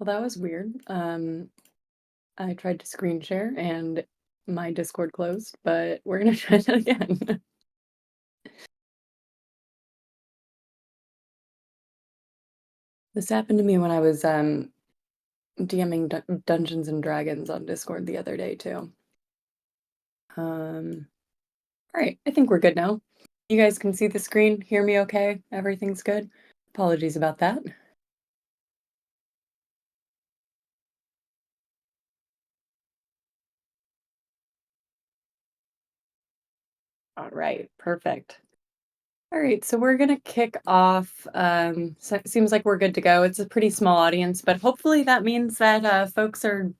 Well, that was weird. I tried to screen share and my Discord closed, but we're gonna try that again. This happened to me when I was DMing Dungeons and Dragons on Discord the other day too. All right, I think we're good now. You guys can see the screen, hear me okay? Everything's good? Apologies about that. All right, perfect. All right, so we're gonna kick off. So it seems like we're good to go. It's a pretty small audience, but hopefully that means that folks are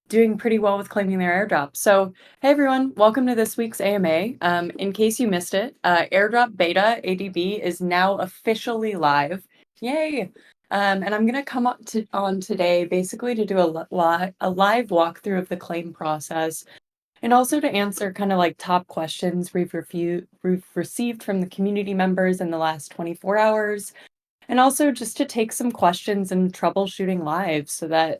doing pretty well with claiming their airdrop. So, hey everyone, welcome to this week's AMA. In case you missed it, airdrop beta ADB is now officially live. Yay! And I'm gonna come on today basically to do a live walkthrough of the claim process and also to answer kind of like top questions we've received from the community members in the last 24 hours. And also just to take some questions and troubleshooting live so that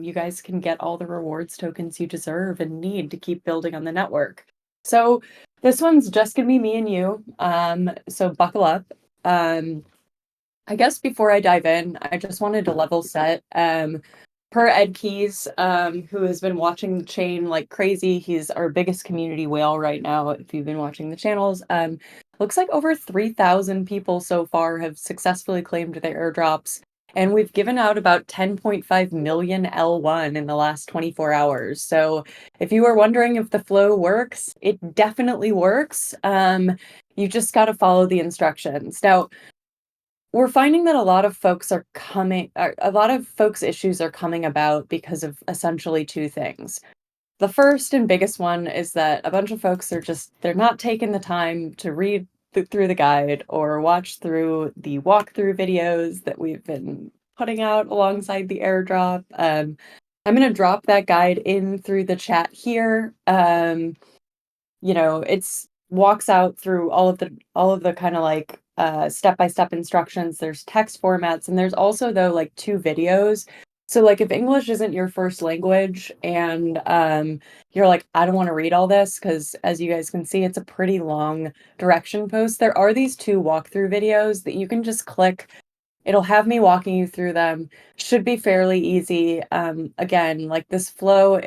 you guys can get all the rewards tokens you deserve and need to keep building on the network. So this one's just gonna be me and you. So buckle up. I guess before I dive in, I just wanted to level set. Per Ed Keys, who has been watching the chain like crazy, he's our biggest community whale right now. If you've been watching the channels, looks like over 3,000 people so far have successfully claimed their airdrops, and we've given out about 10.5 million L1 in the last 24 hours. So if you were wondering if the flow works, it definitely works. You just got to follow the instructions. Now, we're finding that a lot of folks a lot of folks' issues are coming about because of essentially two things. The first and biggest one is that a bunch of folks they're not taking the time to read through the guide or watch through the walkthrough videos that we've been putting out alongside the airdrop. I'm going to drop that guide in through the chat here. It's walks out through all of the kind of like step-by-step instructions. There's text formats, and there's also though like two videos. So like if English isn't your first language and you're like, I don't want to read all this, because as you guys can see, it's a pretty long direction post. There are these two walkthrough videos that you can just click. It'll have me walking you through them. Should be fairly easy. Again, like this flow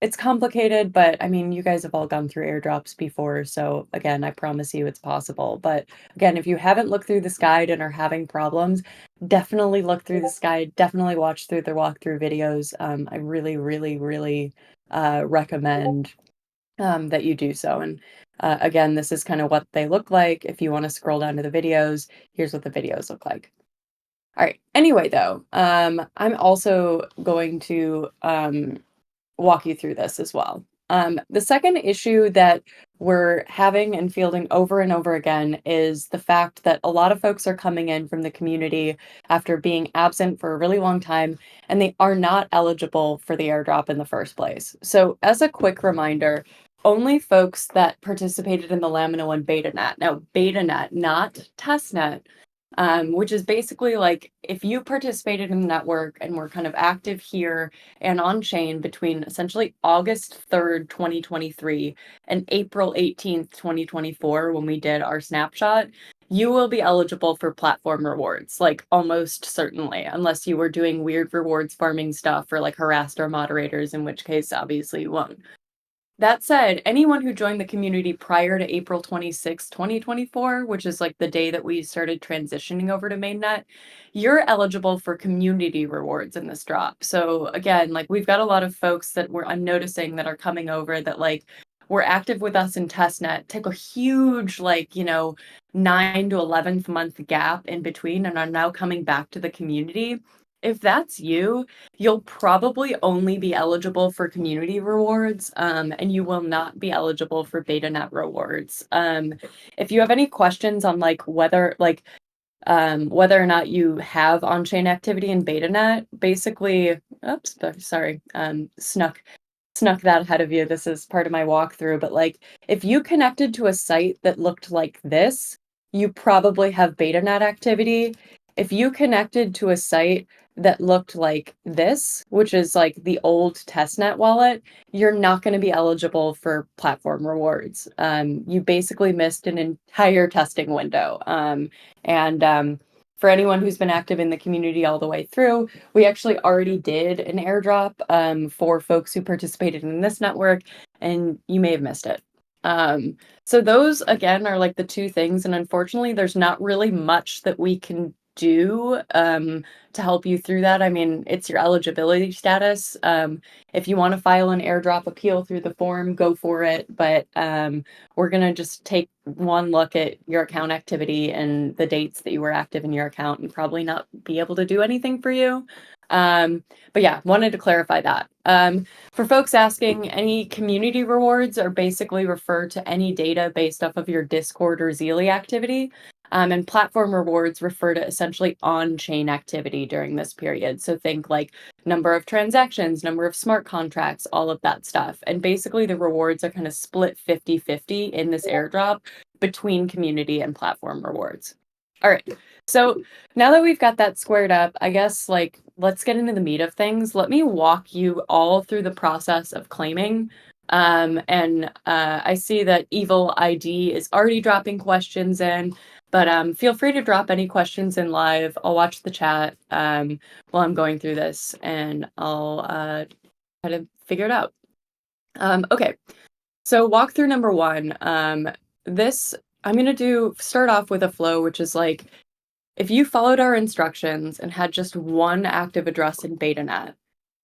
it's complicated, but I mean, you guys have all gone through airdrops before, so again, I promise you it's possible. But again, if you haven't looked through this guide and are having problems, definitely look through this guide. Definitely watch through the walkthrough videos. I really, really, really recommend that you do so. And again, this is kind of what they look like. If you want to scroll down to the videos, here's what the videos look like. All right. Anyway, though, I'm also going to walk you through this as well. The second issue that we're having and fielding over and over again is the fact that a lot of folks are coming in from the community after being absent for a really long time, and they are not eligible for the airdrop in the first place. So as a quick reminder, only folks that participated in the LAMINA1 beta net, now beta net, not testnet, which is basically like if you participated in the network and were kind of active here and on chain between essentially August 3rd, 2023 and April 18th, 2024, when we did our snapshot, you will be eligible for platform rewards, like almost certainly, unless you were doing weird rewards farming stuff or like harassed our moderators, in which case obviously you won't. That said, anyone who joined the community prior to April 26, 2024, which is like the day that we started transitioning over to mainnet, you're eligible for community rewards in this drop. So again, like we've got a lot of folks that I'm noticing that are coming over that like were active with us in testnet, took a huge 9 to 11th month gap in between and are now coming back to the community. If that's you, you'll probably only be eligible for community rewards, and you will not be eligible for beta net rewards. If you have any questions on whether or not you have on-chain activity in beta net, basically, oops, sorry, snuck that ahead of you. This is part of my walkthrough, but like if you connected to a site that looked like this, you probably have beta net activity. If you connected to a site that looked like this, which is like the old testnet wallet, you're not going to be eligible for platform rewards. You basically missed an entire testing window. And for anyone who's been active in the community all the way through, we actually already did an airdrop for folks who participated in this network, and you may have missed it. So those, again, are like the two things. And unfortunately, there's not really much that we can do to help you through that. I mean, it's your eligibility status. If you want to file an airdrop appeal through the form, go for it. But we're going to just take one look at your account activity and the dates that you were active in your account and probably not be able to do anything for you. But yeah, wanted to clarify that. For folks asking, any community rewards are basically refer to any data based off of your Discord or Zeely activity. And platform rewards refer to essentially on-chain activity during this period. So think like number of transactions, number of smart contracts, all of that stuff. And basically the rewards are kind of split 50-50 in this airdrop between community and platform rewards. All right. So now that we've got that squared up, I guess like let's get into the meat of things. Let me walk you all through the process of claiming. And I see that Evil ID is already dropping questions in, but feel free to drop any questions in live. I'll watch the chat while I'm going through this, and I'll try to figure it out. Okay, so walkthrough number one. This I'm gonna start off with a flow, which is like, if you followed our instructions and had just one active address in BetaNet,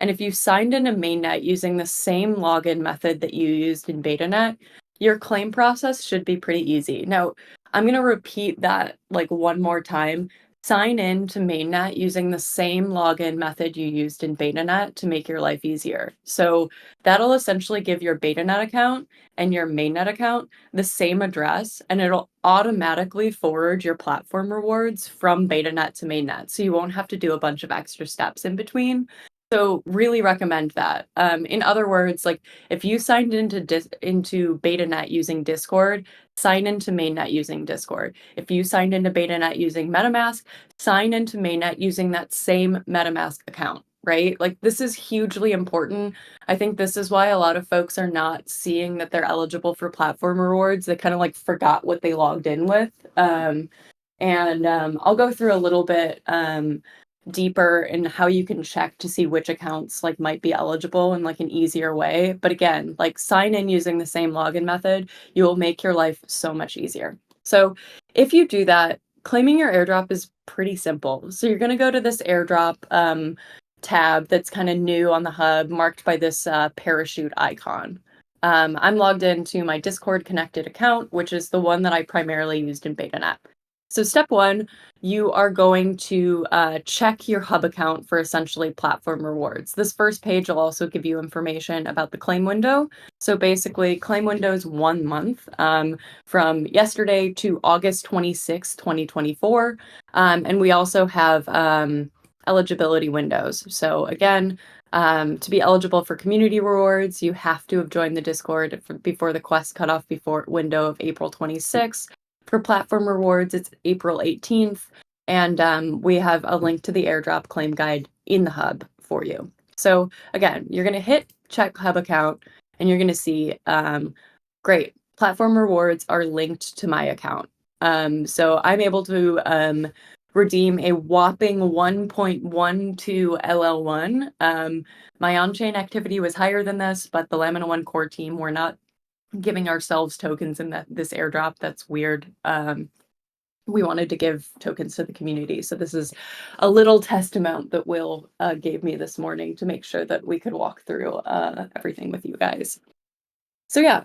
and if you signed into mainnet using the same login method that you used in BetaNet, your claim process should be pretty easy. Now, I'm going to repeat that like one more time. Sign in to mainnet using the same login method you used in BetaNet to make your life easier. So that'll essentially give your BetaNet account and your mainnet account the same address, and it'll automatically forward your platform rewards from BetaNet to mainnet. So you won't have to do a bunch of extra steps in between. So really recommend that. In other words, like if you signed into BetaNet using Discord, sign into mainnet using Discord. If you signed into BetaNet using MetaMask, sign into mainnet using that same MetaMask account, right? Like this is hugely important. I think this is why a lot of folks are not seeing that they're eligible for platform rewards. They kind of like forgot what they logged in with. And I'll go through a little bit deeper in how you can check to see which accounts like might be eligible in like an easier way. But again, like sign in using the same login method, you will make your life so much easier. So if you do that, claiming your airdrop is pretty simple. So you're going to go to this airdrop tab that's kind of new on the hub, marked by this parachute icon. I'm logged into my Discord connected account, which is the one that I primarily used in BetaNet. So step one, you are going to check your hub account for essentially platform rewards. This first page will also give you information about the claim window. So basically, claim window is 1 month from yesterday to August 26, 2024. And we also have eligibility windows. So again, to be eligible for community rewards, you have to have joined the Discord before the quest cutoff window of April 26th. For platform rewards, it's April 18th, and we have a link to the airdrop claim guide in the hub for you. So again, you're going to hit check hub account, and you're going to see, great, platform rewards are linked to my account. So I'm able to redeem a whopping 1.12 LL1. My on-chain activity was higher than this, but the LAMINA1 core team were not giving ourselves tokens in this airdrop. That's weird. We wanted to give tokens to the community. So this is a little test amount that Will gave me this morning to make sure that we could walk through everything with you guys. So yeah,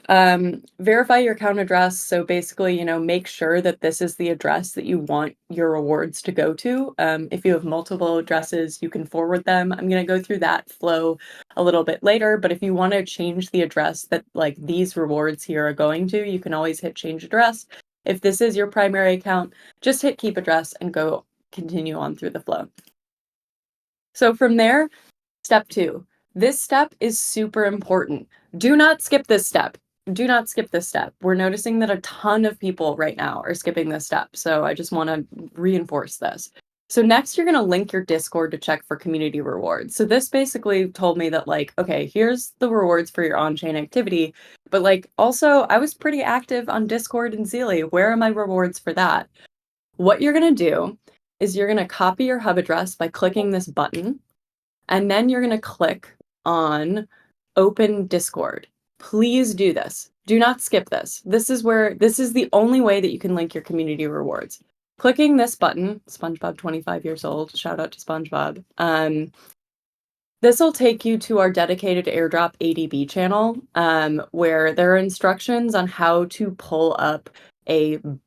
verify your account address. So basically, make sure that this is the address that you want your rewards to go to. If you have multiple addresses, you can forward them. I'm going to go through that flow a little bit later, but if you want to change the address that like these rewards here are going to, you can always hit change address. If this is your primary account, just hit keep address and continue on through the flow. So from there, step 2. This step is super important. Do not skip this step. Do not skip this step. We're noticing that a ton of people right now are skipping this step. So I just want to reinforce this. So next you're going to link your Discord to check for community rewards. So this basically told me that like, okay, here's the rewards for your on-chain activity, but like also I was pretty active on Discord and Zeely. Where are my rewards for that? What you're going to do is you're going to copy your hub address by clicking this button, and then you're going to click on Open Discord. Please do this. Do not skip this. This is the only way that you can link your community rewards. Clicking this button, SpongeBob 25 years old, shout out to SpongeBob. This will take you to our dedicated Airdrop ADB channel, where there are instructions on how to pull up an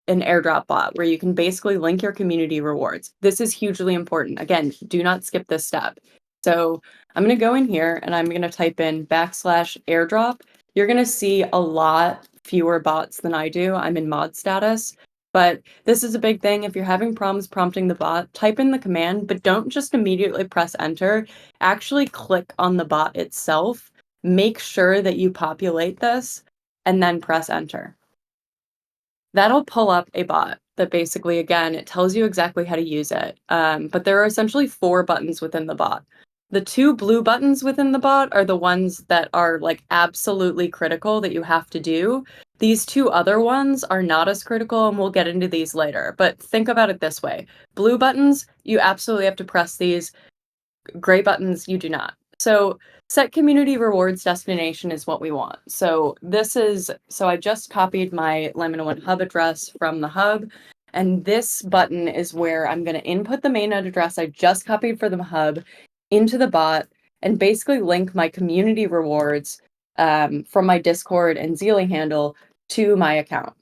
Airdrop bot where you can basically link your community rewards. This is hugely important. Again, do not skip this step. So I'm going to go in here and I'm going to type in /airdrop. You're going to see a lot fewer bots than I do. I'm in mod status, but this is a big thing. If you're having problems prompting the bot, type in the command, but don't just immediately press enter. Actually click on the bot itself. Make sure that you populate this and then press enter. That'll pull up a bot that basically, again, it tells you exactly how to use it. But there are essentially 4 buttons within the bot. The 2 blue buttons within the bot are the ones that are like absolutely critical that you have to do. These 2 other ones are not as critical, and we'll get into these later. But think about it this way. Blue buttons, you absolutely have to press these. Gray buttons, you do not. So set community rewards destination is what we want. So I just copied my LAMINA1 hub address from the hub, and this button is where I'm going to input the mainnet address I just copied for the hub into the bot and basically link my community rewards from my Discord and Zeely handle to my account.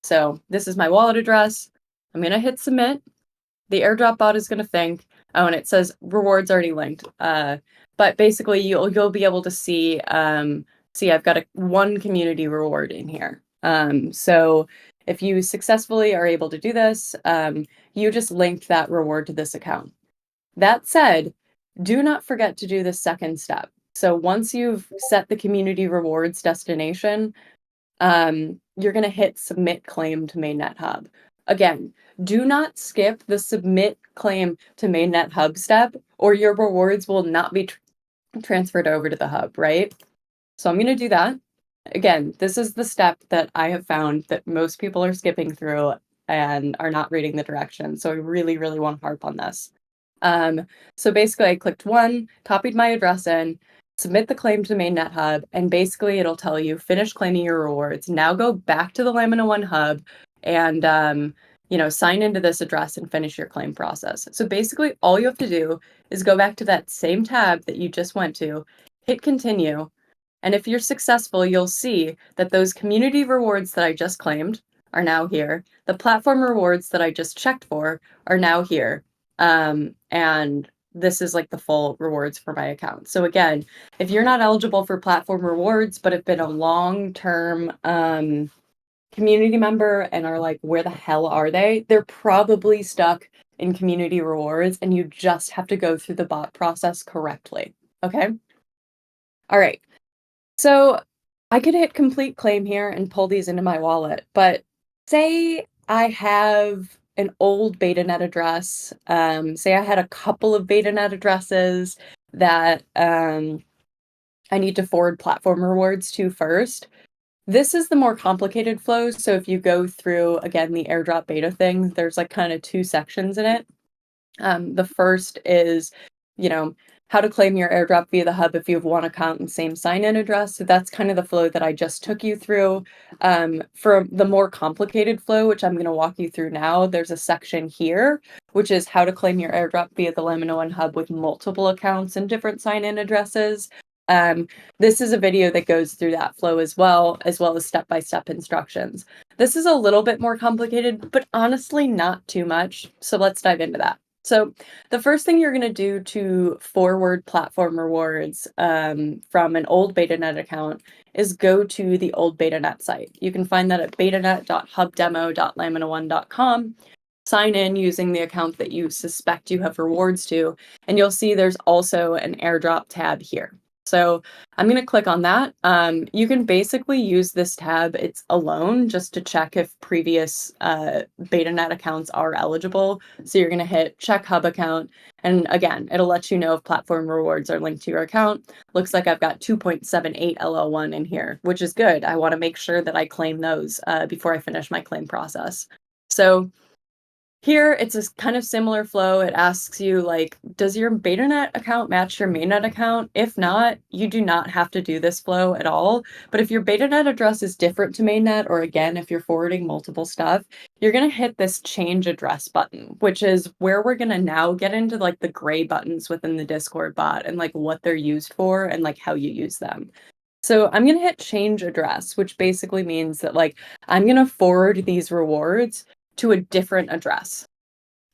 So this is my wallet address. I'm going to hit submit. The airdrop bot is going to think, oh, and it says rewards already linked. But basically you'll be able to see I've got one community reward in here. So if you successfully are able to do this, you just linked that reward to this account. That said, do not forget to do the second step. So once you've set the community rewards destination, you're going to hit submit claim to mainnet hub. Again, do not skip the submit claim to mainnet hub step, or your rewards will not be transferred over to the hub, right? So I'm going to do that. Again, this is the step that I have found that most people are skipping through and are not reading the directions. So I really, really want to harp on this. So basically I clicked 1, copied my address in, submit the claim to mainnet hub, and basically it'll tell you finish claiming your rewards. Now go back to the LAMINA1 hub and sign into this address and finish your claim process. So basically all you have to do is go back to that same tab that you just went to, hit continue, and if you're successful, you'll see that those community rewards that I just claimed are now here. The platform rewards that I just checked for are now here. And this is like the full rewards for my account. So again, if you're not eligible for platform rewards, but have been a long-term community member and are like, where the hell are they? They're probably stuck in community rewards, and you just have to go through the bot process correctly. Okay? All right. So I could hit complete claim here and pull these into my wallet, but say I have an old BetaNet address. Say I had a couple of BetaNet addresses that I need to forward platform rewards to first. This is the more complicated flow. So if you go through, again, the airdrop beta thing, there's like kind of 2 sections in it. The first is, how to claim your airdrop via the hub if you have one account and same sign-in address. So that's kind of the flow that I just took you through. For the more complicated flow, which I'm going to walk you through now, there's a section here, which is how to claim your airdrop via the LAMINA1 hub with multiple accounts and different sign-in addresses. This is a video that goes through that flow as well as step-by-step instructions. This is a little bit more complicated, but honestly not too much. So let's dive into that. So the first thing you're going to do to forward platform rewards from an old BetaNet account is go to the old BetaNet site. You can find that at betanet.hubdemo.lamina1.com. Sign in using the account that you suspect you have rewards to, and you'll see there's also an airdrop tab here. So I'm going to click on that. You can basically use this tab it's alone just to check if previous BetaNet accounts are eligible. So you're going to hit check hub account. And again, it'll let you know if platform rewards are linked to your account. Looks like I've got 2.78 LL1 in here, which is good. I want to make sure that I claim those before I finish my claim process. So here, it's a kind of similar flow. It asks you, like, does your BetaNet account match your mainnet account? If not, you do not have to do this flow at all. But if your BetaNet address is different to mainnet, or again, if you're forwarding multiple stuff, you're going to hit this change address button, which is where we're going to now get into like the gray buttons within the Discord bot and like what they're used for and like how you use them. So I'm going to hit change address, which basically means that like I'm going to forward these rewards to a different address.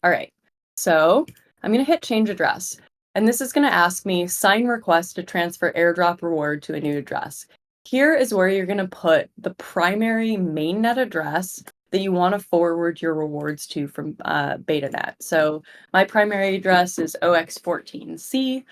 All right, so I'm going to hit change address, and this is going to ask me sign request to transfer airdrop reward to a new address. Here is where you're going to put the primary mainnet address that you want to forward your rewards to from BetaNet. So my primary address is OX14C,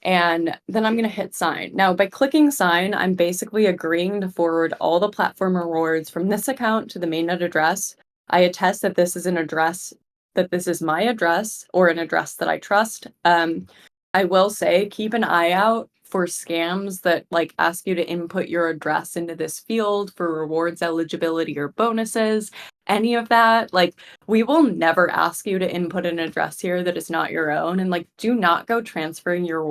and then I'm going to hit sign. Now, by clicking sign, I'm basically agreeing to forward all the platform rewards from this account to the mainnet address. I attest that this is an address, that this is my address or an address that I trust. I will say, keep an eye out for scams that like ask you to input your address into this field for rewards eligibility or bonuses. Any of that, like we will never ask you to input an address here that is not your own. And like, do not go transferring your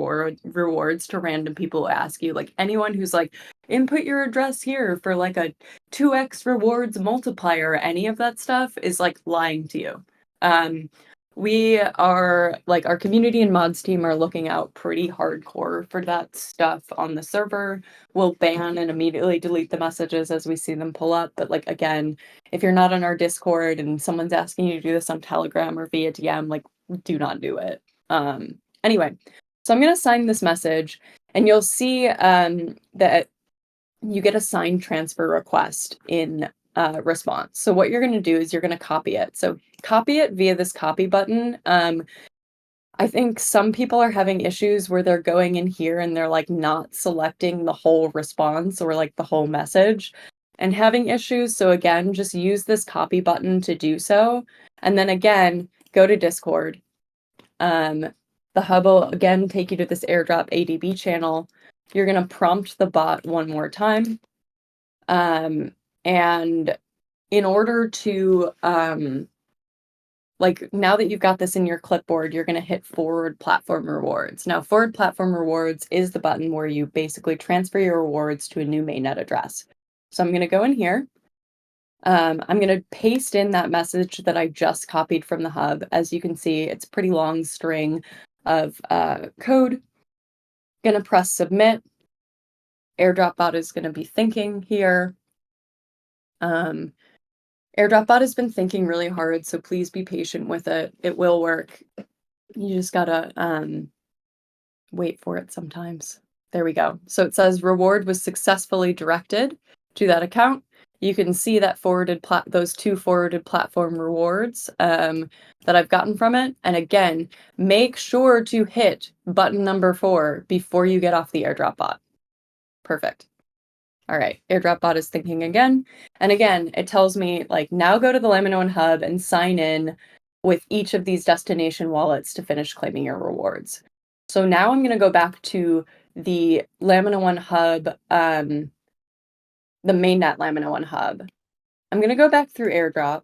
rewards to random people who ask you. Like anyone who's like, input your address here for like a 2x rewards multiplier, any of that stuff is like lying to you. We are like our community and mods team are looking out pretty hardcore for that stuff on the server. We'll ban and immediately delete the messages as we see them pull up. But like again, if you're not on our Discord and someone's asking you to do this on Telegram or via DM, like do not do it. Anyway, so I'm gonna sign this message, and you'll see that you get a signed transfer request in response. So what you're going to do is you're going to copy it. So copy it via this copy button. I think some people are having issues where they're going in here and they're like not selecting the whole response or like the whole message and having issues. So again, just use this copy button to do so. And then again, go to Discord. The hub will again take you to this airdrop ADB channel. You're going to prompt the bot one more time. And in order to, like now that you've got this in your clipboard, you're going to hit forward platform rewards. Now, forward platform rewards is the button where you basically transfer your rewards to a new mainnet address. So I'm going to go in here. I'm going to paste in that message that I just copied from the hub. As you can see, it's a pretty long string of code. Going to press submit. Airdrop bot is going to be thinking here. Airdrop bot has been thinking really hard, so please be patient with it. It will work. You just gotta wait for it sometimes. There we go. So it says reward was successfully directed to that account. You can see that those two forwarded platform rewards that I've gotten from it. And again, make sure to hit button number 4 before you get off the airdrop bot. Perfect. All right, airdrop bot is thinking again. And again, it tells me like now go to the LAMINA1 hub and sign in with each of these destination wallets to finish claiming your rewards. So now I'm going to go back to the LAMINA1 hub, the mainnet LAMINA1 hub. I'm going to go back through airdrop.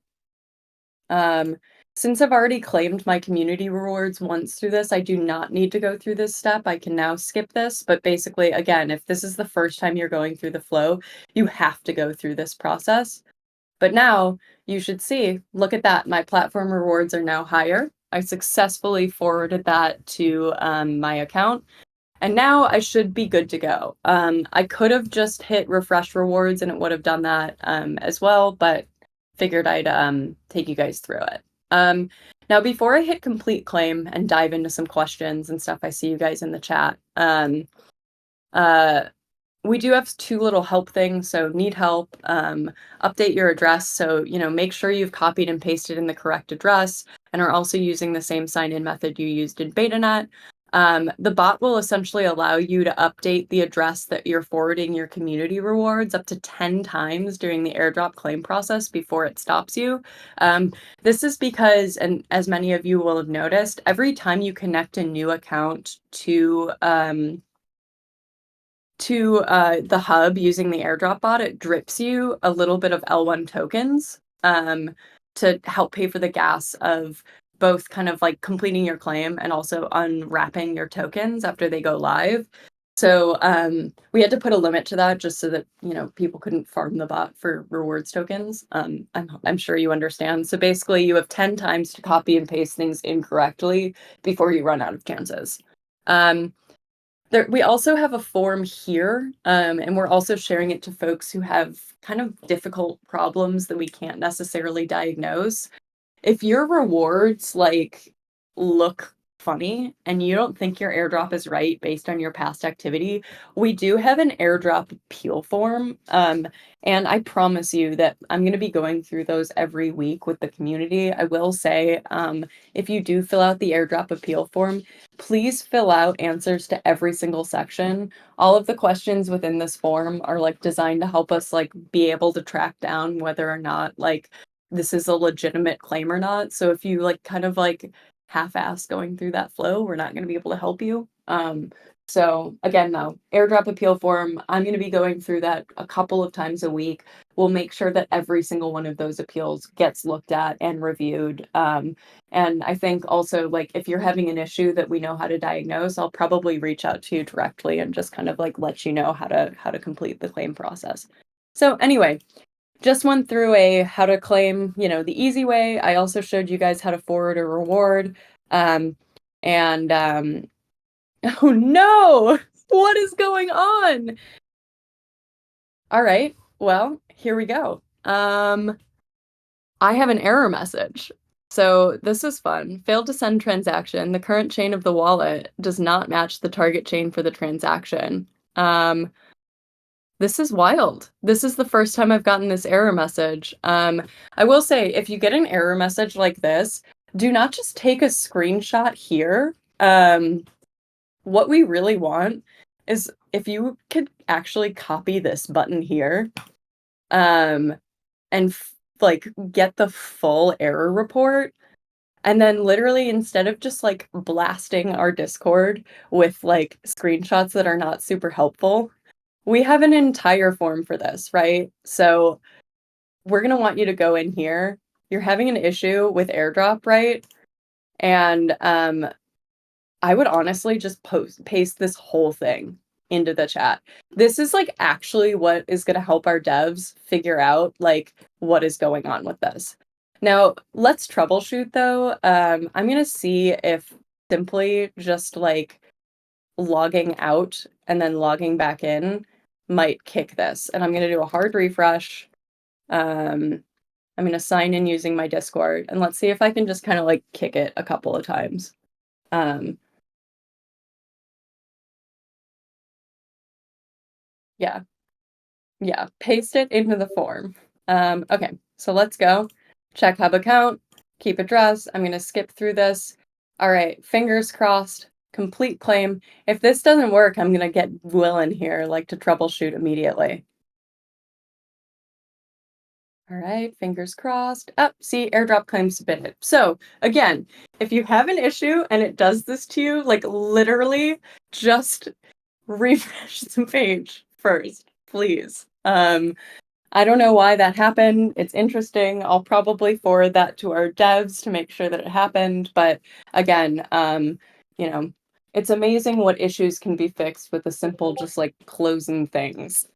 Since I've already claimed my community rewards once through this, I do not need to go through this step. I can now skip this. But basically, again, if this is the first time you're going through the flow, you have to go through this process. But now you should see, look at that. My platform rewards are now higher. I successfully forwarded that to my account. And now I should be good to go. I could have just hit refresh rewards and it would have done that as well, but figured I'd take you guys through it. Now, before I hit complete claim and dive into some questions and stuff, I see you guys in the chat. We do have 2 little help things. So need help, update your address. So, make sure you've copied and pasted in the correct address and are also using the same sign-in method you used in BetaNet. The bot will essentially allow you to update the address that you're forwarding your community rewards up to 10 times during the airdrop claim process before it stops you. This is because, and as many of you will have noticed, every time you connect a new account to the hub using the airdrop bot, it drips you a little bit of L1 tokens to help pay for the gas of both kind of like completing your claim and also unwrapping your tokens after they go live. So we had to put a limit to that just so that, you know, people couldn't farm the bot for rewards tokens. I'm sure you understand. So basically you have 10 times to copy and paste things incorrectly before you run out of chances. We also have a form here, and we're also sharing it to folks who have kind of difficult problems that we can't necessarily diagnose. If your rewards like look funny and you don't think your airdrop is right based on your past activity, we do have an airdrop appeal form. And I promise you that I'm going to be going through those every week with the community. I will say, if you do fill out the airdrop appeal form, please fill out answers to every single section. All of the questions within this form are like designed to help us like be able to track down whether or not like this is a legitimate claim or not. So if you like kind of like half-ass going through that flow, we're not going to be able to help you. So again, no, airdrop appeal form, I'm going to be going through that a couple of times a week. We'll make sure that every single one of those appeals gets looked at and reviewed. And I think also like if you're having an issue that we know how to diagnose, I'll probably reach out to you directly and just kind of like let you know how to complete the claim process. So anyway, just went through how to claim, you know, the easy way. I also showed you guys how to forward a reward. And oh no, what is going on? All right, well, here we go. I have an error message. So this is fun. Failed to send transaction. The current chain of the wallet does not match the target chain for the transaction. This is wild. This is the first time I've gotten this error message. I will say, if you get an error message like this, do not just take a screenshot here. What we really want is if you could actually copy this button here, and like get the full error report, and then literally instead of just like blasting our Discord with like screenshots that are not super helpful, we have an entire form for this, right? So we're going to want you to go in here. You're having an issue with airdrop, right? And I would honestly just paste this whole thing into the chat. This is like actually what is going to help our devs figure out like what is going on with this. Now, let's troubleshoot though. I'm going to see if simply just like logging out and then logging back in might kick this. And I'm going to do a hard refresh. I'm going to sign in using my Discord and let's see if I can just kind of like kick it a couple of times. Yeah. Yeah. Paste it into the form. Okay. So let's go. Check hub account, keep address. I'm going to skip through this. All right. Fingers crossed. Complete claim. If this doesn't work, I'm going to get Will in here like to troubleshoot immediately. All right, fingers crossed. Up, see, airdrop claim submitted. So again, if you have an issue and it does this to you, like literally just refresh the page first, please. I don't know why that happened. It's interesting. I'll probably forward that to our devs to make sure that it happened. But again, you know, it's amazing what issues can be fixed with a simple just like closing things.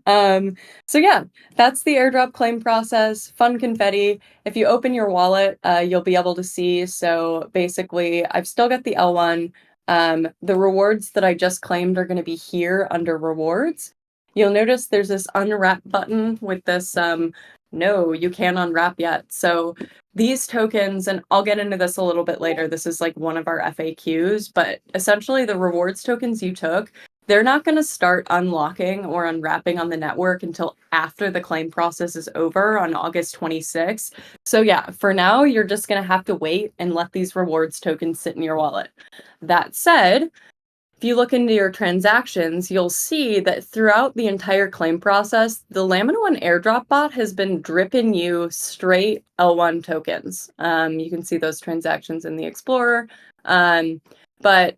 So yeah, that's the airdrop claim process. Fun confetti. If you open your wallet, you'll be able to see. So basically, I've still got the L1. The rewards that I just claimed are going to be here under rewards. You'll notice there's this unwrap button with this, no, you can't unwrap yet. So these tokens, and I'll get into this a little bit later, this is like one of our FAQs, but essentially the rewards tokens you took, they're not going to start unlocking or unwrapping on the network until after the claim process is over on August 26th. So yeah, for now, you're just going to have to wait and let these rewards tokens sit in your wallet. That said, if you look into your transactions, you'll see that throughout the entire claim process, the LAMINA1 airdrop bot has been dripping you straight L1 tokens. You can see those transactions in the Explorer. But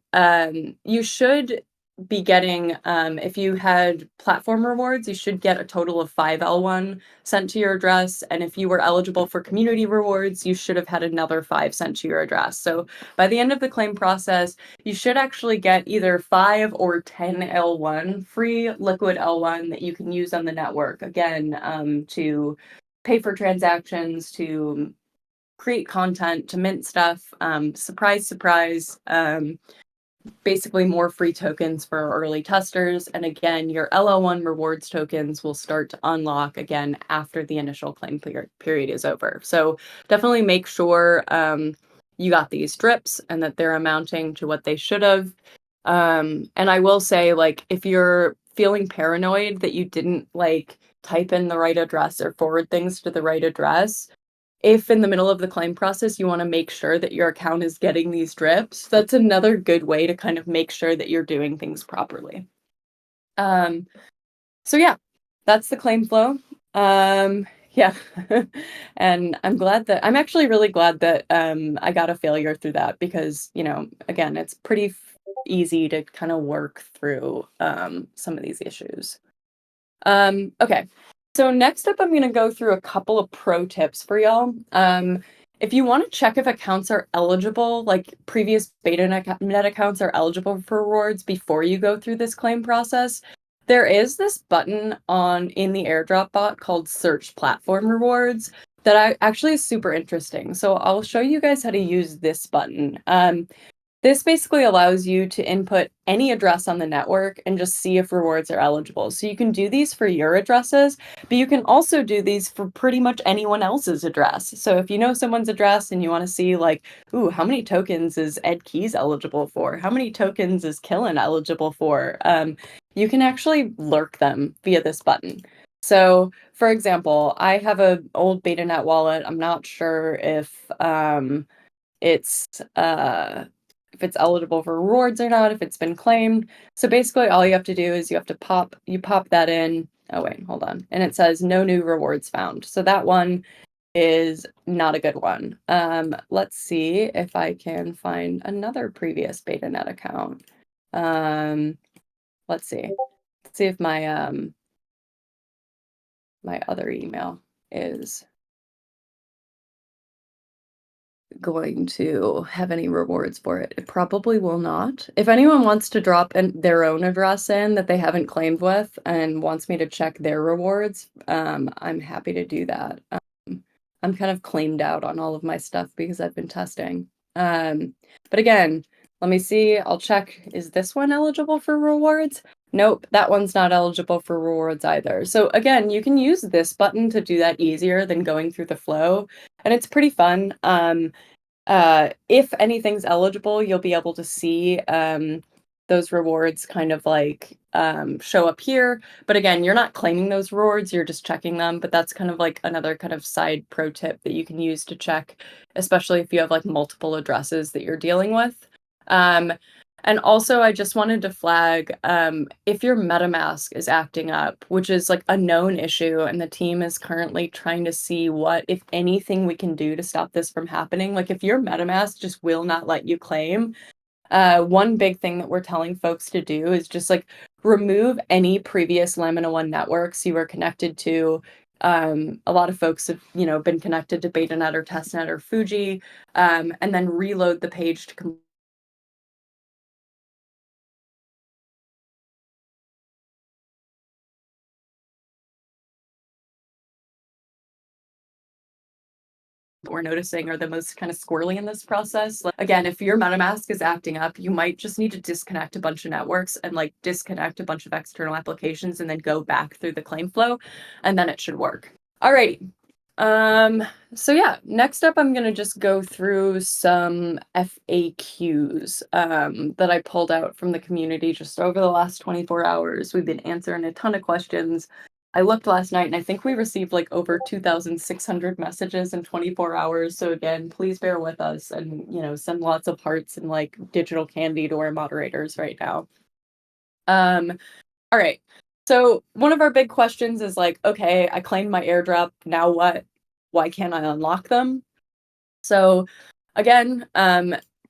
you should be getting, if you had platform rewards, you should get a total of 5 L1 sent to your address. And if you were eligible for community rewards, you should have had another 5 sent to your address. So by the end of the claim process, you should actually get either 5 or 10 L1, free liquid L1 that you can use on the network, again, to pay for transactions, to create content, to mint stuff. Surprise, surprise. Basically more free tokens for early testers. And again, your LL1 rewards tokens will start to unlock again after the initial claim period is over. So definitely make sure you got these drips and that they're amounting to what they should have. And I will say, like, if you're feeling paranoid that you didn't like type in the right address or forward things to the right address, if in the middle of the claim process you want to make sure that your account is getting these drips, that's another good way to kind of make sure that you're doing things properly. So yeah, that's the claim flow. Yeah. And I'm actually really glad that I got a failure through that because, you know, again, it's pretty easy to kind of work through some of these issues. Okay. So next up, I'm going to go through a couple of pro tips for y'all. If you want to check if accounts are eligible, like previous BetaNet accounts are eligible for rewards before you go through this claim process, there is this button in the airdrop bot called Search Platform Rewards that actually is super interesting. So I'll show you guys how to use this button. This basically allows you to input any address on the network and just see if rewards are eligible. So you can do these for your addresses, but you can also do these for pretty much anyone else's address. So if you know someone's address and you want to see like, ooh, how many tokens is Ed Keys eligible for? How many tokens is Killin eligible for? You can actually lurk them via this button. So for example, I have an old BetaNet wallet. I'm not sure it's if it's eligible for rewards or not, if it's been claimed. So basically all you have to do is you pop that in. Oh wait, hold on. And it says no new rewards found. So that one is not a good one. Let's see if I can find another previous BetaNet account. Let's see. Let's see if my my other email is going to have any rewards for it. It probably will not. If anyone wants to drop their own address in that they haven't claimed with and wants me to check their rewards, I'm happy to do that. I'm kind of claimed out on all of my stuff because I've been testing. But again, let me see. I'll check. Is this one eligible for rewards? Nope, that one's not eligible for rewards either. So again, you can use this button to do that easier than going through the flow, and it's pretty fun. If anything's eligible, you'll be able to see those rewards kind of like show up here. But again, you're not claiming those rewards, you're just checking them. But that's kind of like another kind of side pro tip that you can use to check, especially if you have like multiple addresses that you're dealing with. And also, I just wanted to flag if your MetaMask is acting up, which is like a known issue, and the team is currently trying to see what, if anything, we can do to stop this from happening. Like if your MetaMask just will not let you claim, one big thing that we're telling folks to do is just like remove any previous LAMINA1 networks you were connected to. A lot of folks have, you know, been connected to BetaNet or TestNet or Fuji, and then reload the page to we're noticing are the most kind of squirrely in this process. Like, again, if your MetaMask is acting up, you might just need to disconnect a bunch of networks and like disconnect a bunch of external applications and then go back through the claim flow, and then it should work. Alrighty. So yeah, next up I'm gonna just go through some FAQs that I pulled out from the community just over the last 24 hours. We've been answering a ton of questions. I looked last night and I think we received like over 2,600 messages in 24 hours. So again, please bear with us and send lots of hearts and like digital candy to our moderators right now. All right. So one of our big questions is like, okay, I claimed my airdrop. Now what? Why can't I unlock them? So again,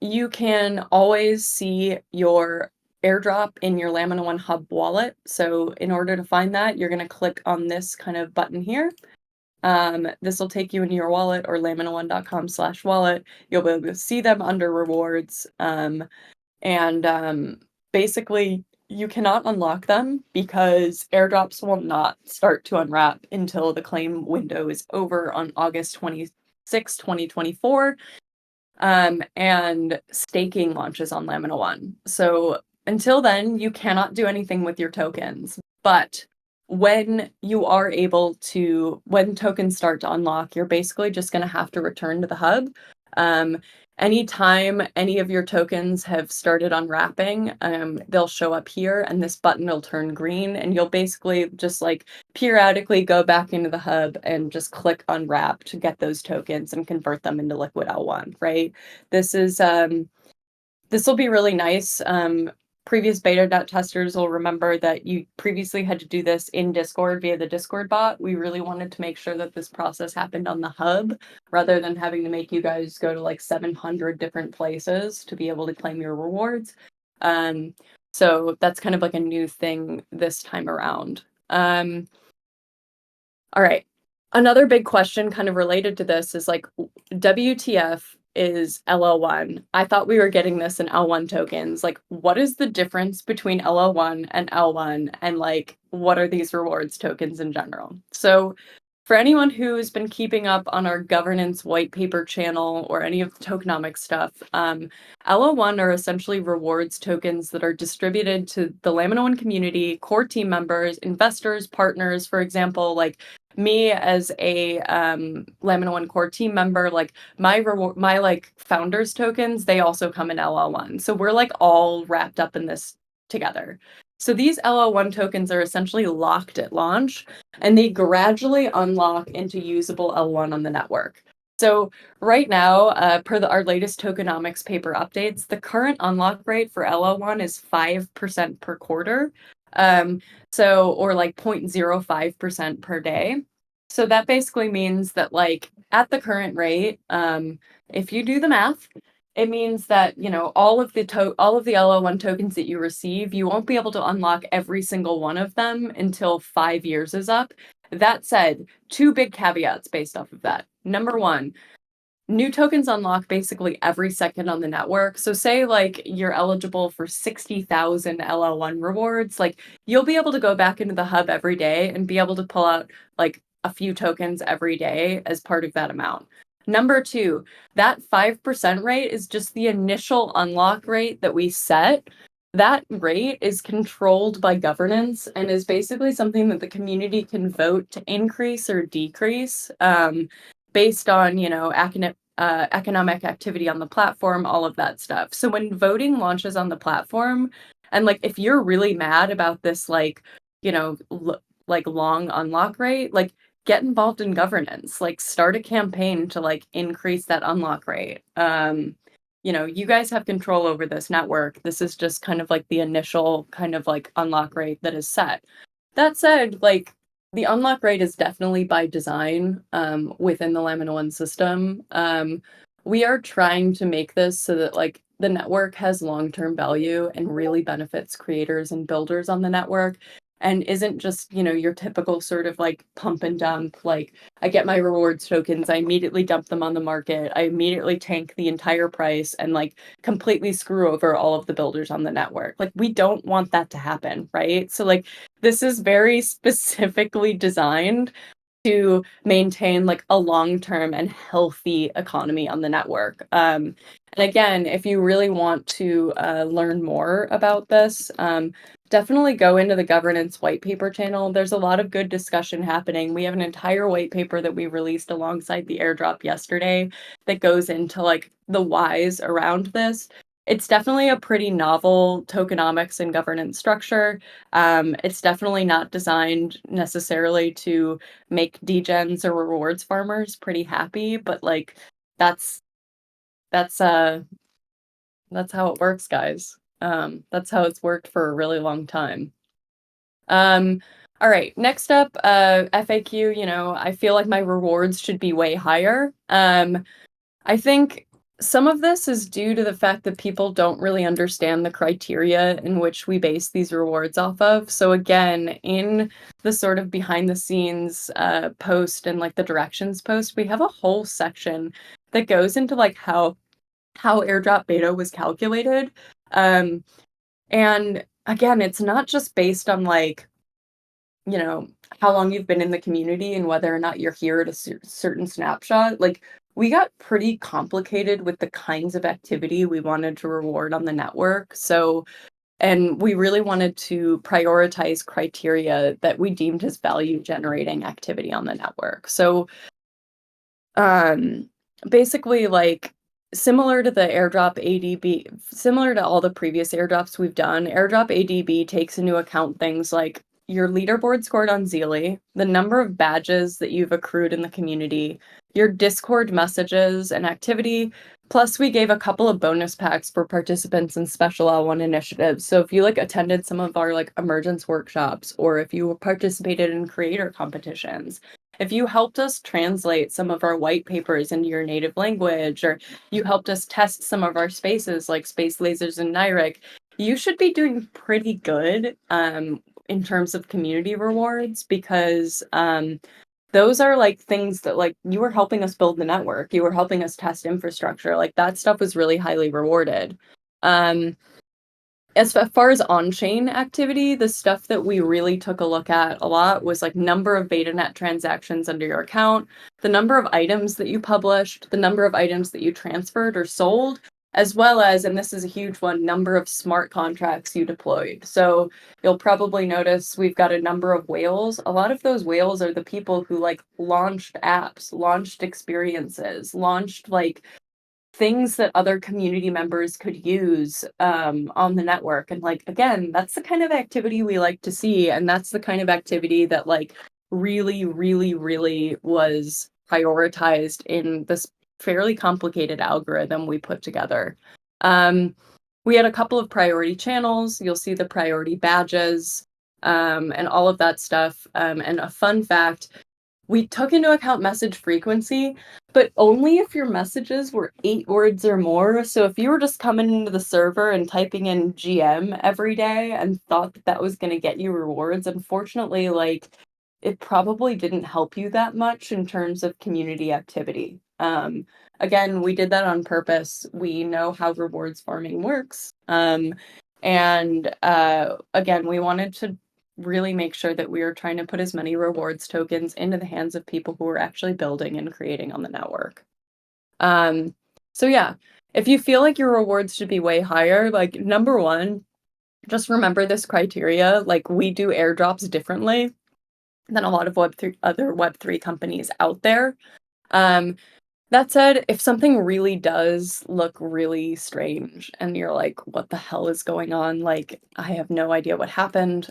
you can always see your airdrop in your LAMINA1 Hub wallet. So in order to find that, you're going to click on this kind of button here. This will take you into your wallet or lamina1.com/wallet. You'll be able to see them under rewards. And basically, you cannot unlock them because airdrops will not start to unwrap until the claim window is over on August 26, 2024. And staking launches on LAMINA1. So until then, you cannot do anything with your tokens. But when tokens start to unlock, you're basically just going to have to return to the hub. Anytime any of your tokens have started unwrapping, they'll show up here and this button will turn green and you'll basically just like periodically go back into the hub and just click unwrap to get those tokens and convert them into liquid L1, right? This will be really nice. Previous beta testers will remember that you previously had to do this in Discord via the Discord bot. We really wanted to make sure that this process happened on the hub rather than having to make you guys go to like 700 different places to be able to claim your rewards. So that's kind of like a new thing this time around. All right. Another big question kind of related to this is like, WTF is LL1? I thought we were getting this in L1 tokens. Like, what is the difference between LL1 and L1? And like, what are these rewards tokens in general? So for anyone who's been keeping up on our governance white paper channel or any of the tokenomics stuff, LO1 are essentially rewards tokens that are distributed to the LAMINA1 community, core team members, investors, partners. For example, like me as a LAMINA1 core team member, like my like founders tokens, they also come in LL1. So we're like all wrapped up in this together. So these LL1 tokens are essentially locked at launch and they gradually unlock into usable L1 on the network. So right now, per our latest tokenomics paper updates, the current unlock rate for LL1 is 5% per quarter. Or like 0.05% per day. So that basically means that like at the current rate, if you do the math, it means that, all of the LL1 tokens that you receive, you won't be able to unlock every single one of them until 5 years is up. That said, two big caveats based off of that. Number one, new tokens unlock basically every second on the network. So say like you're eligible for 60,000 LL1 rewards, like you'll be able to go back into the hub every day and be able to pull out like a few tokens every day as part of that amount. Number two, that 5% rate is just the initial unlock rate that we set. That rate is controlled by governance and is basically something that the community can vote to increase or decrease based on, economic activity on the platform, all of that stuff. So when voting launches on the platform, and like if you're really mad about this, like, like long unlock rate, like get involved in governance, like start a campaign to like increase that unlock rate. You guys have control over this network. This is just kind of like the initial kind of like unlock rate that is set. That said, like the unlock rate is definitely by design within the LAMINA1 system. We are trying to make this so that like the network has long-term value and really benefits creators and builders on the network and isn't just, your typical sort of like pump and dump, like I get my rewards tokens, I immediately dump them on the market, I immediately tank the entire price and like completely screw over all of the builders on the network. Like we don't want that to happen, right? So like this is very specifically designed to maintain like a long-term and healthy economy on the network. And again, if you really want to learn more about this, definitely go into the governance white paper channel. There's a lot of good discussion happening. We have an entire white paper that we released alongside the airdrop yesterday that goes into like the whys around this. It's definitely a pretty novel tokenomics and governance structure. It's definitely not designed necessarily to make degens or rewards farmers pretty happy, but like that's that's uh that's how it works, guys. That's how it's worked for a really long time. Um, all right, next up, FAQ, you know, I feel like my rewards should be way higher. I think some of this is due to the fact that people don't really understand the criteria in which we base these rewards off of. So again, in the sort of behind the scenes post and like the directions post, we have a whole section that goes into like how airdrop beta was calculated. Um, and again, it's not just based on like, you know, how long you've been in the community and whether or not you're here at a certain snapshot. Like, we got pretty complicated with the kinds of activity we wanted to reward on the network. So, and we really wanted to prioritize criteria that we deemed as value generating activity on the network. So, um, basically, like, similar to the airdrop ADB, similar to all the previous airdrops we've done, airdrop ADB takes into account things like your leaderboard scored on Zeely, the number of badges that you've accrued in the community, your Discord messages and activity, plus we gave a couple of bonus packs for participants in special L1 initiatives. So if you like attended some of our like emergence workshops, or if you participated in creator competitions, if you helped us translate some of our white papers into your native language, or you helped us test some of our spaces like Space Lasers and Nyric, you should be doing pretty good in terms of community rewards, because those are like things that like you were helping us build the network, you were helping us test infrastructure, like that stuff was really highly rewarded. Um, as far as on-chain activity, the stuff that we really took a look at a lot was like number of BetaNet transactions under your account, the number of items that you published, the number of items that you transferred or sold, as well as, and this is a huge one, number of smart contracts you deployed. So you'll probably notice we've got a number of whales. A lot of those whales are the people who like launched apps, launched experiences, launched like things that other community members could use on the network. And like, again, that's the kind of activity we like to see. And that's the kind of activity that like really, really, really was prioritized in this fairly complicated algorithm we put together. We had a couple of priority channels. You'll see the priority badges and all of that stuff. And a fun fact, we took into account message frequency, but only if your messages were 8 words or more. So if you were just coming into the server and typing in GM every day and thought that that was going to get you rewards, unfortunately, like it probably didn't help you that much in terms of community activity. Again, we did that on purpose. We know how rewards farming works. And again, we wanted to really make sure that we are trying to put as many rewards tokens into the hands of people who are actually building and creating on the network. So yeah, if you feel like your rewards should be way higher, like number one, just remember this criteria. Like we do airdrops differently than a lot of other Web3 companies out there. That said, if something really does look really strange and you're like, what the hell is going on? Like, I have no idea what happened.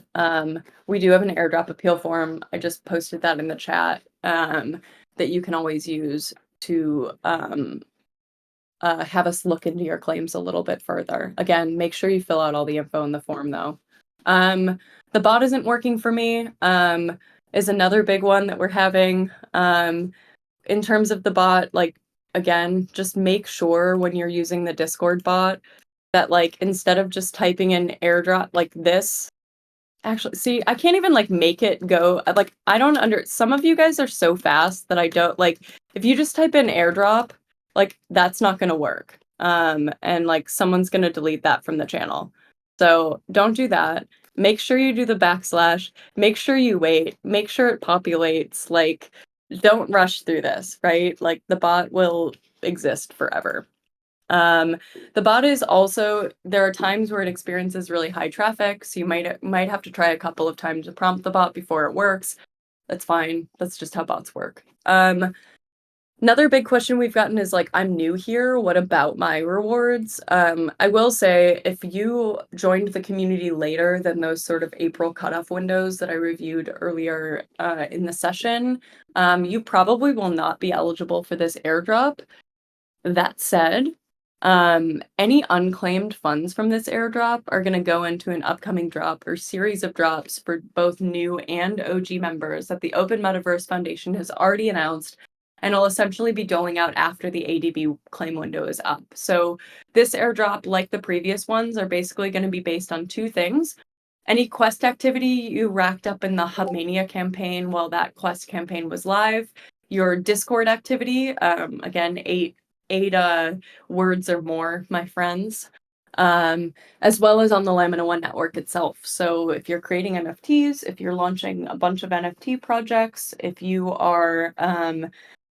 We do have an airdrop appeal form. I just posted that in the chat that you can always use to have us look into your claims a little bit further. Again, make sure you fill out all the info in the form though. The bot isn't working for me is another big one that we're having. In terms of the bot, like, again, just make sure when you're using the Discord bot that, like, instead of just typing in airdrop like this, actually, see, I can't even, like, make it go. Like, I don't some of you guys are so fast that I don't, like, if you just type in airdrop, like, that's not going to work. And, like, someone's going to delete that from the channel. So don't do that. Make sure you do the backslash. Make sure you wait. Make sure it populates. Like, don't rush through this, right? Like the bot will exist forever. The bot is also, there are times where it experiences really high traffic, so you might have to try a couple of times to prompt the bot before it works. That's fine. That's just how bots work. Another big question we've gotten is like, I'm new here, what about my rewards? I will say, if you joined the community later than those sort of April cutoff windows that I reviewed earlier in the session, you probably will not be eligible for this airdrop. That said, any unclaimed funds from this airdrop are going to go into an upcoming drop or series of drops for both new and OG members that the Open Metaverse Foundation has already announced, and will essentially be doling out after the ADB claim window is up. So this airdrop, like the previous ones, are basically going to be based on two things. Any quest activity you racked up in the Hubmania campaign while that quest campaign was live, your Discord activity, again, eight words or more, my friends, as well as on the LAMINA1 network itself. So if you're creating NFTs, if you're launching a bunch of NFT projects, if you are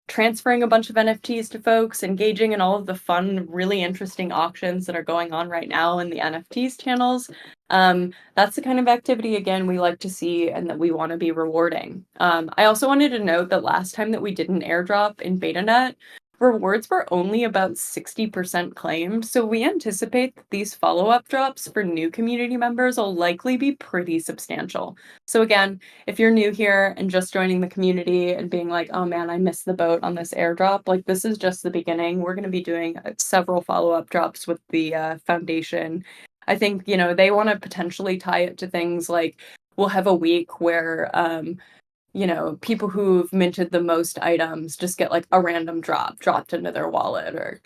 transferring a bunch of NFTs to folks, engaging in all of the fun, really interesting auctions that are going on right now in the NFTs channels. That's the kind of activity, again, we like to see and that we want to be rewarding. I also wanted to note that last time that we did an airdrop in BetaNet, rewards were only about 60% claimed, so we anticipate that these follow-up drops for new community members will likely be pretty substantial. So again, if you're new here and just joining the community and being like, oh man, I missed the boat on this airdrop, like this is just the beginning. We're going to be doing several follow-up drops with the foundation. I think, you know, they want to potentially tie it to things like we'll have a week where you know, people who've minted the most items just get like a random drop dropped into their wallet, or,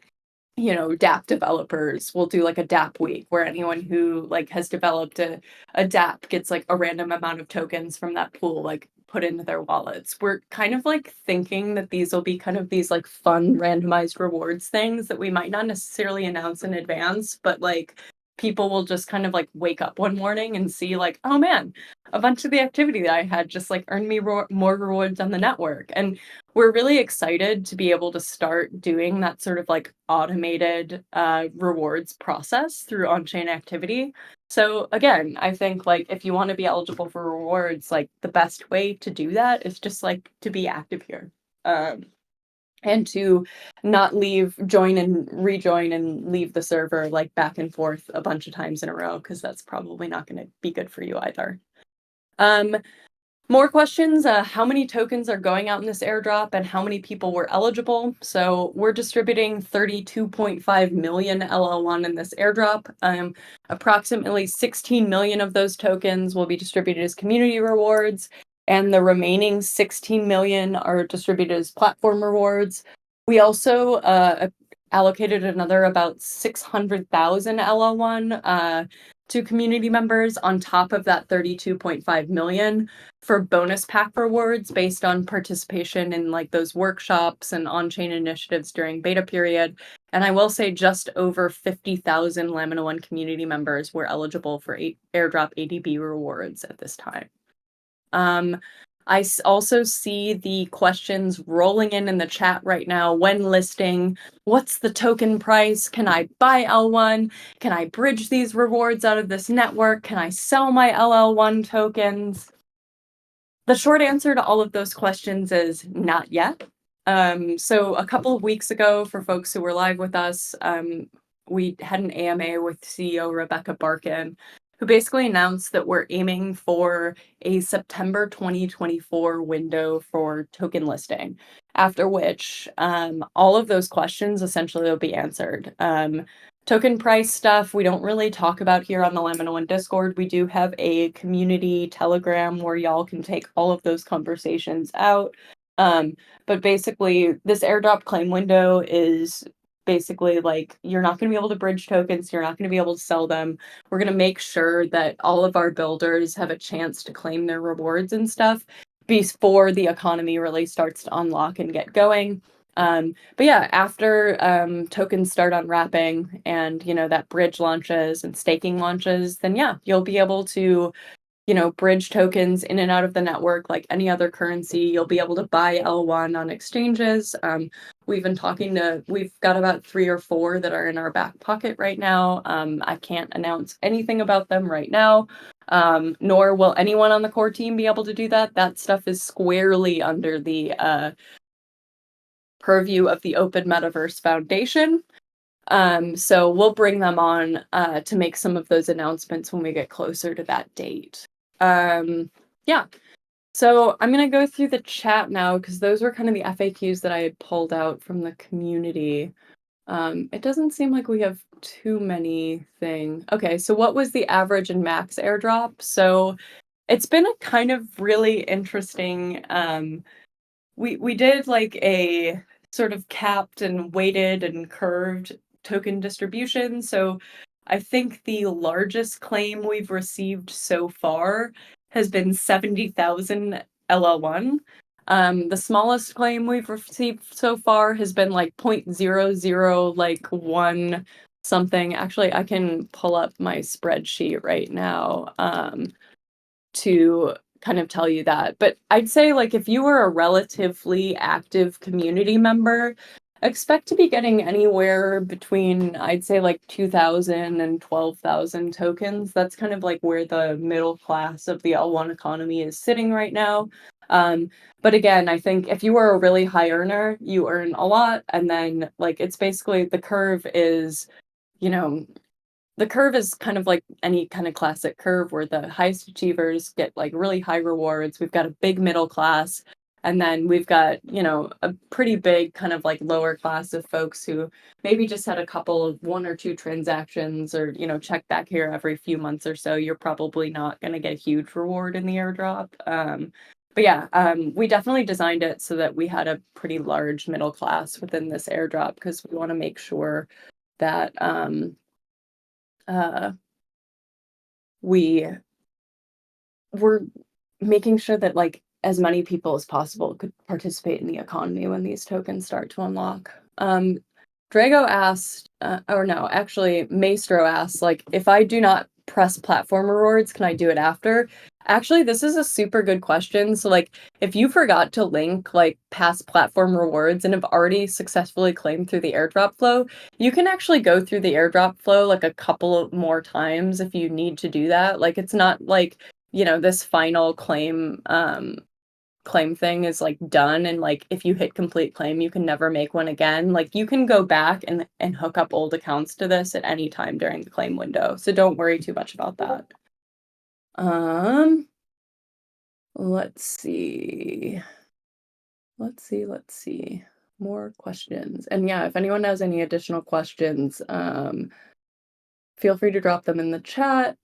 you know, DApp developers will do like a DApp week where anyone who like has developed a DApp gets like a random amount of tokens from that pool, like put into their wallets. We're kind of like thinking that these will be kind of these like fun randomized rewards things that we might not necessarily announce in advance, but like people will just kind of like wake up one morning and see like, oh man, a bunch of the activity that I had just like earned me more rewards on the network. And we're really excited to be able to start doing that sort of like automated rewards process through on-chain activity. So again, I think like if you want to be eligible for rewards, like the best way to do that is just like to be active here. And to not join and rejoin and leave the server like back and forth a bunch of times in a row, because that's probably not going to be good for you either. More questions. How many tokens are going out in this airdrop and how many people were eligible? So we're distributing 32.5 million LL1 in this airdrop. Approximately 16 million of those tokens will be distributed as community rewards, and the remaining 16 million are distributed as platform rewards. We also allocated another about 600,000 LL1 to community members on top of that 32.5 million for bonus pack rewards based on participation in like those workshops and on-chain initiatives during beta period. And I will say just over 50,000 LAMINA1 community members were eligible for airdrop ADB rewards at this time. I also see the questions rolling in the chat right now. When listing, what's the token price? Can I buy L1? Can I bridge these rewards out of this network? Can I sell my LL1 tokens? The short answer to all of those questions is not yet. So a couple of weeks ago, for folks who were live with us, we had an AMA with CEO Rebecca Barkin, who basically announced that we're aiming for a September 2024 window for token listing, after which all of those questions essentially will be answered. Token price stuff we don't really talk about here on the LAMINA1 Discord. We do have a community Telegram where y'all can take all of those conversations out. But basically, this airdrop claim window is basically like you're not going to be able to bridge tokens, you're not going to be able to sell them. We're going to make sure that all of our builders have a chance to claim their rewards and stuff before the economy really starts to unlock and get going. But yeah, after tokens start unwrapping and, you know, that bridge launches and staking launches, then yeah, you'll be able to bridge tokens in and out of the network like any other currency. You'll be able to buy L1 on exchanges. We've got about 3 or 4 that are in our back pocket right now. I can't announce anything about them right now, nor will anyone on the core team be able to do that. That stuff is squarely under the purview of the Open Metaverse Foundation. So we'll bring them on to make some of those announcements when we get closer to that date. Yeah. So I'm going to go through the chat now because those were kind of the FAQs that I had pulled out from the community. It doesn't seem like we have too many things. Okay, so what was the average and max airdrop? So it's been a kind of really interesting, we did like a sort of capped and weighted and curved token distribution. So I think the largest claim we've received so far has been 70,000 LL1. The smallest claim we've received so far has been like 0.00 like 1 something. Actually, I can pull up my spreadsheet right now to kind of tell you that. But I'd say like if you were a relatively active community member, expect to be getting anywhere between, I'd say, like 2,000 and 12,000 tokens. That's kind of like where the middle class of the L1 economy is sitting right now. But again, I think if you were a really high earner, you earn a lot. And then like it's basically the curve is, you know, the curve is kind of like any kind of classic curve where the highest achievers get like really high rewards. We've got a big middle class, and then we've got, a pretty big kind of like lower class of folks who maybe just had a couple of 1 or 2 transactions or, check back here every few months or so. You're probably not going to get a huge reward in the airdrop. But yeah, we definitely designed it so that we had a pretty large middle class within this airdrop because we want to make sure that we were making sure that like as many people as possible could participate in the economy when these tokens start to unlock. Drago asked, or no, actually Maestro asked, like, if I do not press platform rewards, can I do it after? Actually, this is a super good question. So like if you forgot to link like past platform rewards and have already successfully claimed through the airdrop flow, you can actually go through the airdrop flow like a couple of more times if you need to do that. Like it's not like, this final claim thing is like done and like if you hit complete claim you can never make one again. Like you can go back and hook up old accounts to this at any time during the claim window, so don't worry too much about that. Let's see more questions. And yeah, if anyone has any additional questions, feel free to drop them in the chat.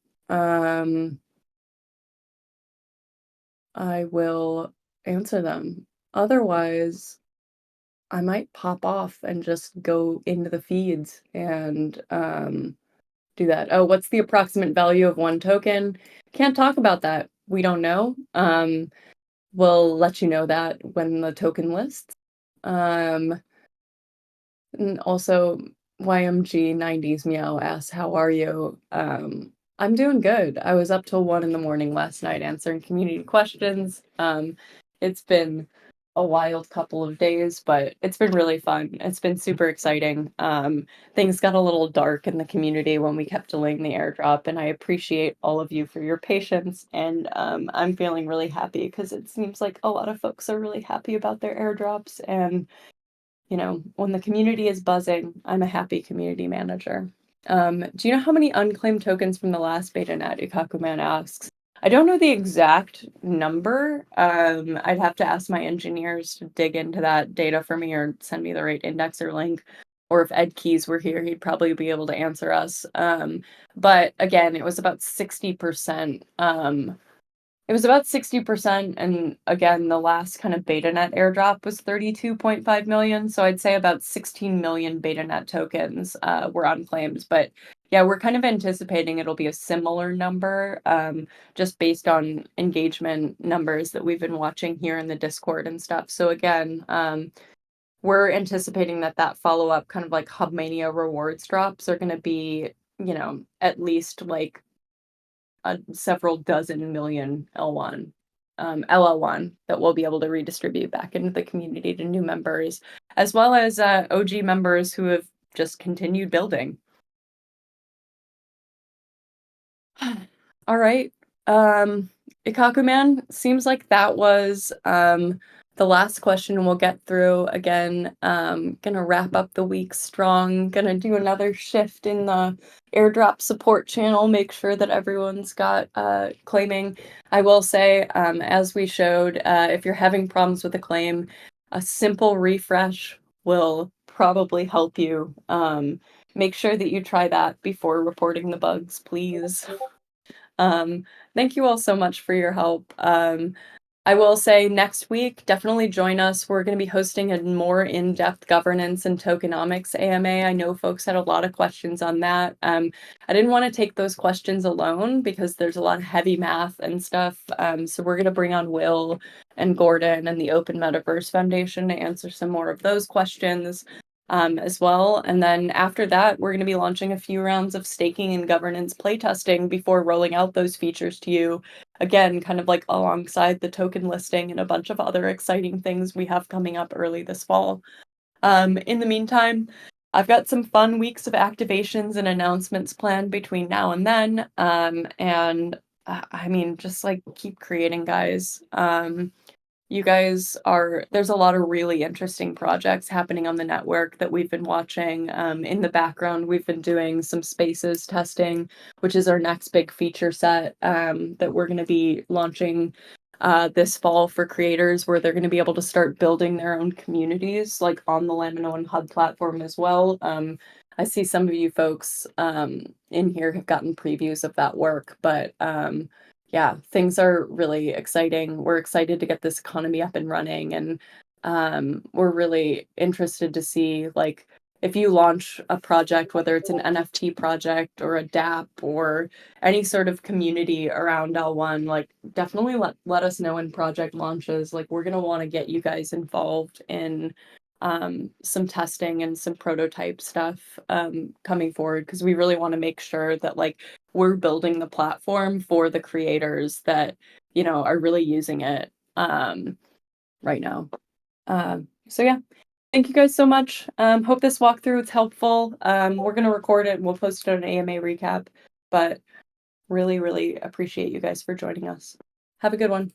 I will answer them. Otherwise, I might pop off and just go into the feeds and do that. Oh, what's the approximate value of 1 token? Can't talk about that. We don't know. We'll let you know that when the token lists. And also, YMG 90s Meow asks, how are you? I'm doing good. I was up till 1 in the morning last night answering community questions. It's been a wild couple of days, but it's been really fun. It's been super exciting. Things got a little dark in the community when we kept delaying the airdrop, and I appreciate all of you for your patience. And I'm feeling really happy because it seems like a lot of folks are really happy about their airdrops. And when the community is buzzing, I'm a happy community manager. Do you know how many unclaimed tokens from the last beta net? Ikakuman asks. I don't know the exact number. I'd have to ask my engineers to dig into that data for me or send me the right indexer link. Or if Ed Keys were here, he'd probably be able to answer us. But again, it was about 60%. It was about 60%, and again, the last kind of BetaNet airdrop was 32.5 million, so I'd say about 16 million BetaNet tokens were on claims. But yeah, we're kind of anticipating it'll be a similar number, just based on engagement numbers that we've been watching here in the Discord and stuff. So again, we're anticipating that follow-up kind of like Hubmania rewards drops are going to be, at least like several dozen million LL1 that we'll be able to redistribute back into the community to new members, as well as OG members who have just continued building. All right. Ikaku Man, seems like that was the last question we'll get through. Again, gonna wrap up the week strong. Gonna do another shift in the airdrop support channel, make sure that everyone's got claiming. I will say, as we showed, if you're having problems with a claim, a simple refresh will probably help you. Make sure that you try that before reporting the bugs, please. Thank you all so much for your help. I will say next week, definitely join us. We're going to be hosting a more in-depth governance and tokenomics AMA. I know folks had a lot of questions on that. I didn't want to take those questions alone because there's a lot of heavy math and stuff. So we're going to bring on Will and Gordon and the Open Metaverse Foundation to answer some more of those questions. As well. And then after that, we're going to be launching a few rounds of staking and governance playtesting before rolling out those features to you. Again, kind of like alongside the token listing and a bunch of other exciting things we have coming up early this fall. In the meantime, I've got some fun weeks of activations and announcements planned between now and then. I mean, just like keep creating, guys. You guys there's a lot of really interesting projects happening on the network that we've been watching. In the background, we've been doing some spaces testing, which is our next big feature set that we're going to be launching this fall for creators, where they're going to be able to start building their own communities, like on the LAMINA1 Hub platform as well. I see some of you folks in here have gotten previews of that work, but yeah, things are really exciting. We're excited to get this economy up and running, and we're really interested to see, like, if you launch a project, whether it's an NFT project or a DApp or any sort of community around L1, like, definitely let us know when project launches. Like, we're gonna want to get you guys involved in some testing and some prototype stuff coming forward, because we really want to make sure that, like, we're building the platform for the creators that, are really using it right now. So yeah, thank you guys so much. Hope this walkthrough is helpful. We're going to record it and we'll post it on AMA recap, but really, really appreciate you guys for joining us. Have a good one.